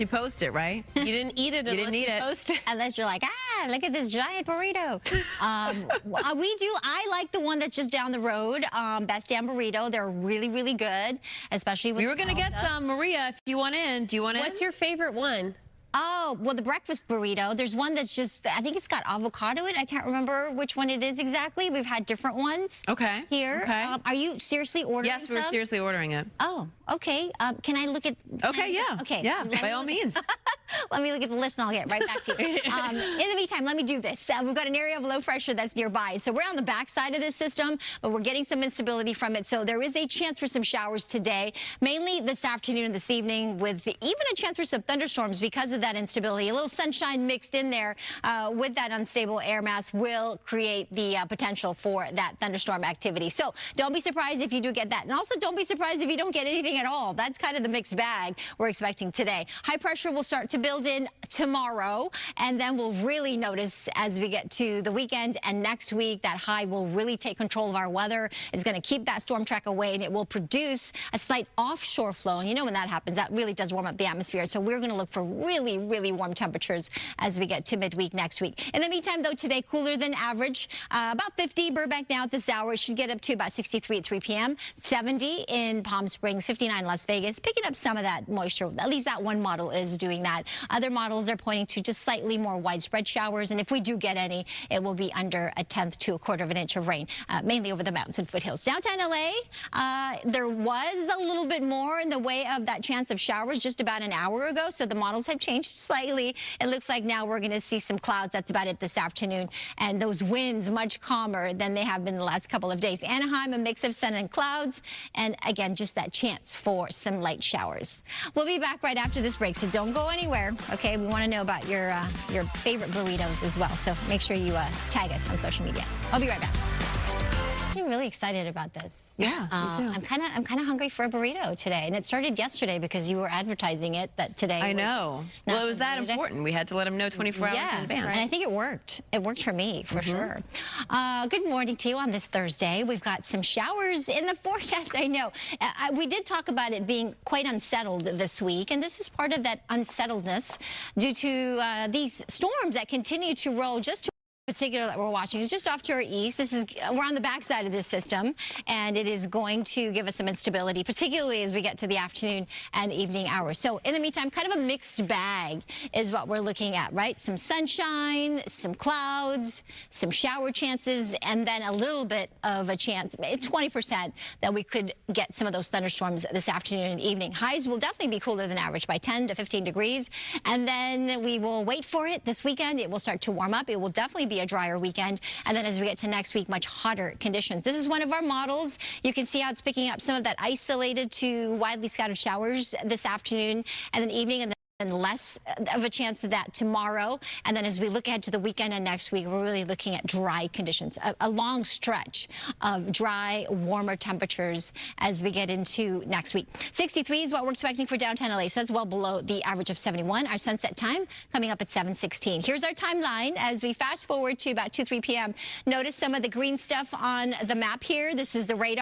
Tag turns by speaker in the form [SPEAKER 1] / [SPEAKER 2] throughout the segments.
[SPEAKER 1] You post it, right?
[SPEAKER 2] You didn't eat it unless you post it.
[SPEAKER 3] Unless you're like, look at this giant burrito. I like the one that's just down the road, Best Damn Burrito. They're really, really good, especially with
[SPEAKER 1] We were going to get some. Maria, if you want in. Do you want in?
[SPEAKER 2] What's your favorite one?
[SPEAKER 3] Oh, well, the breakfast burrito. There's one that's just, I think it's got avocado in it. I can't remember which one it is exactly. We've had different ones.
[SPEAKER 1] Okay.
[SPEAKER 3] Here.
[SPEAKER 1] Okay.
[SPEAKER 3] Are you seriously ordering
[SPEAKER 1] Yes, we're seriously ordering it.
[SPEAKER 3] Oh, okay. Can I look at...
[SPEAKER 1] Okay, yeah.
[SPEAKER 3] Okay.
[SPEAKER 1] Yeah, by all means.
[SPEAKER 3] Let me look at the list and I'll get right back to you. In the meantime, let me do this. We've got an area of low pressure that's nearby. So we're on the back side of this system, but we're getting some instability from it. So there is a chance for some showers today, mainly this afternoon and this evening, with even a chance for some thunderstorms because of that instability. A little sunshine mixed in there with that unstable air mass will create the potential for that thunderstorm activity. So don't be surprised if you do get that. And also don't be surprised if you don't get anything at all. That's kind of the mixed bag we're expecting today. High pressure will start to build in tomorrow, and then we'll really notice as we get to the weekend and next week that high will really take control of our weather. It's going to keep that storm track away, and it will produce a slight offshore flow. And you know when that happens, that really does warm up the atmosphere. So we're going to look for really, really warm temperatures as we get to midweek next week. In the meantime, though, today cooler than average. About 50 Burbank now at this hour. It should get up to about 63 at 3 p.m. 70 in Palm Springs, 59 Las Vegas. Picking up some of that moisture. At least that one model is doing that. Other models are pointing to just slightly more widespread showers, and if we do get any, it will be under a tenth to a quarter of an inch of rain, mainly over the mountains and foothills. Downtown LA, there was a little bit more in the way of that chance of showers just about an hour ago, so the models have changed slightly. It looks like now we're going to see some clouds. That's about it this afternoon, and those winds much calmer than they have been the last couple of days. Anaheim, a mix of sun and clouds, and again, just that chance for some light showers. We'll be back right after this break, so don't go anywhere. Okay, we want to know about your favorite burritos as well, so make sure you tag us on social media. I'll be right back. I'm really excited about this.
[SPEAKER 1] Yeah,
[SPEAKER 3] I'm kind of hungry for a burrito today, and it started yesterday because you were advertising it that today.
[SPEAKER 1] I know. Well, it was that important. We had to let them know 24 hours in advance.
[SPEAKER 3] And I think it worked. It worked for me for sure. Good morning to you on this Thursday. We've got some showers in the forecast. I know. We did talk about it being quite unsettled this week, and this is part of that unsettledness due to these storms that continue to roll just to particular that we're watching is just off to our east. We're on the backside of this system, and it is going to give us some instability, particularly as we get to the afternoon and evening hours. So in the meantime, kind of a mixed bag is what we're looking at, right? Some sunshine, some clouds, some shower chances, and then a little bit of a chance, 20%, that we could get some of those thunderstorms this afternoon and evening. Highs will definitely be cooler than average by 10 to 15 degrees, and then we will wait for it this weekend. It will start to warm up. It will definitely be a drier weekend, and then as we get to next week, much hotter conditions. This is one of our models. You can see how it's picking up some of that isolated to widely scattered showers this afternoon and then evening, and less of a chance of that tomorrow. And then as we look ahead to the weekend and next week, we're really looking at dry conditions, a long stretch of dry, warmer temperatures as we get into next week. 63 is what we're expecting for downtown LA, so that's well below the average of 71. Our sunset time coming up at 7:16. Here's our timeline as we fast forward to about 2, 3 p.m. Notice some of the green stuff on the map here. This is the radar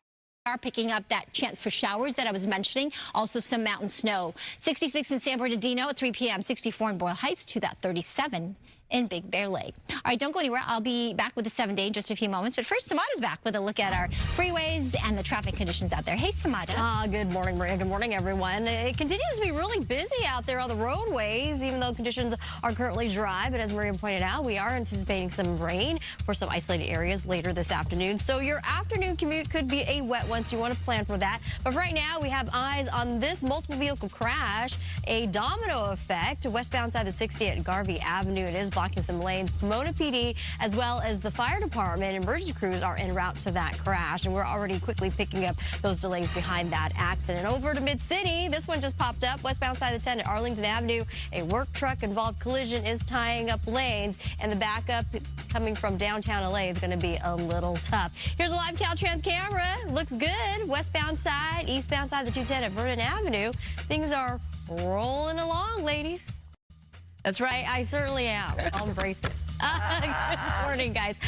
[SPEAKER 3] picking up that chance for showers that I was mentioning. Also some mountain snow. 66 in San Bernardino at 3 p.m. 64 in Boyle Heights to that 37 in Big Bear Lake. All right, don't go anywhere. I'll be back with the 7-day in just a few moments. But first, Soumada's back with a look at our freeways and the traffic conditions out there. Hey, Soumada.
[SPEAKER 2] Good morning, Maria. Good morning, everyone. It continues to be really busy out there on the roadways, even though conditions are currently dry. But as Maria pointed out, we are anticipating some rain for some isolated areas later this afternoon. So your afternoon commute could be a wet one, so you want to plan for that. But right now, we have eyes on this multiple vehicle crash, a domino effect westbound side of 60 at Garvey Avenue. It is blocking some lanes. Pomona PD, as well as the fire department and emergency crews, are en route to that crash, and we're already quickly picking up those delays behind that accident. Over to Mid-City, this one just popped up. Westbound side of 10 at Arlington Avenue, a work truck involved collision is tying up lanes, and the backup coming from downtown LA is going to be a little tough. Here's a live Caltrans camera. Looks good. Westbound side, eastbound side of the 210 at Vernon Avenue. Things are rolling along, ladies.
[SPEAKER 1] That's right.
[SPEAKER 2] I certainly am. I'll embrace it. Good morning, guys.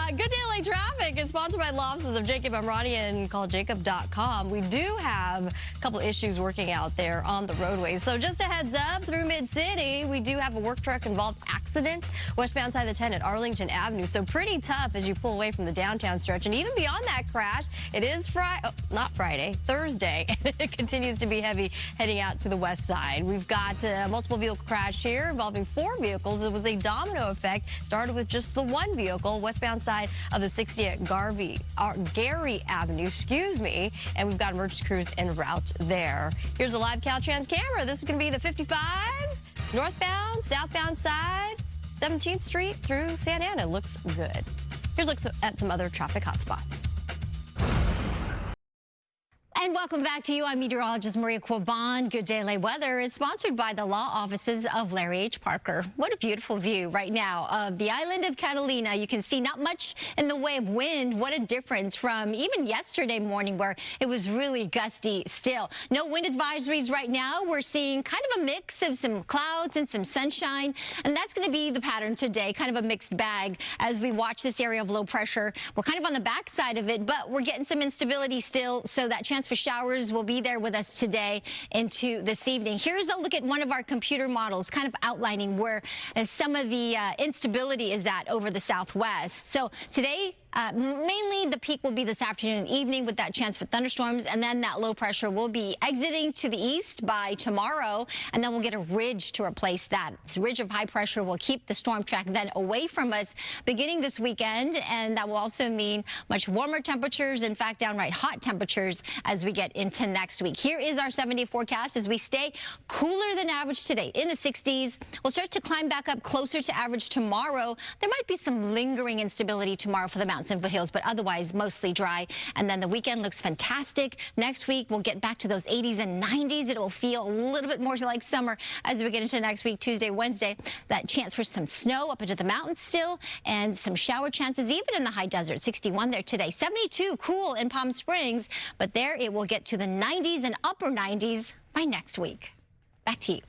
[SPEAKER 2] Good Day LA Traffic is sponsored by law offices of Jacob Amrani and calljacob.com. We do have a couple issues working out there on the roadways. So just a heads up, through Mid-City, we do have a work truck involved accident westbound side of the 10 at Arlington Avenue. So pretty tough as you pull away from the downtown stretch. And even beyond that crash, it is Thursday, and it continues to be heavy heading out to the west side. We've got a multiple vehicle crash here involving 4 vehicles. It was a domino effect. Started with just the 1 vehicle, westbound side of the 60 at Gary Avenue, and we've got emergency crews en route there. Here's a live Caltrans camera. This is going to be the 55 northbound, southbound side, 17th Street through Santa Ana. Looks good. Here's looks at some other traffic hotspots.
[SPEAKER 3] And welcome back to you. I'm meteorologist Maria Quiban. Good Day LA Weather is sponsored by the law offices of Larry H. Parker. What a beautiful view right now of the island of Catalina. You can see not much in the way of wind. What a difference from even yesterday morning where it was really gusty still. No wind advisories right now. We're seeing kind of a mix of some clouds and some sunshine. And that's going to be the pattern today, kind of a mixed bag as we watch this area of low pressure. We're kind of on the backside of it, but we're getting some instability still. So that chance for showers will be there with us today into this evening. Here's a look at one of our computer models, kind of outlining where some of the instability is at over the southwest. So today, mainly the peak will be this afternoon and evening with that chance for thunderstorms, and then that low pressure will be exiting to the east by tomorrow, and then we'll get a ridge to replace that. This ridge of high pressure will keep the storm track then away from us beginning this weekend, and that will also mean much warmer temperatures, in fact, downright hot temperatures as we get into next week. Here is our 7-day forecast as we stay cooler than average today in the 60s. We'll start to climb back up closer to average tomorrow. There might be some lingering instability tomorrow for the mountains and foothills, but otherwise mostly dry. And then the weekend looks fantastic. Next week, we'll get back to those 80s and 90s. It will feel a little bit more like summer as we get into next week, Tuesday, Wednesday. That chance for some snow up into the mountains still, and some shower chances even in the high desert. 61 there today. 72 cool in Palm Springs, but there it will get to the 90s and upper 90s by next week. Back to you.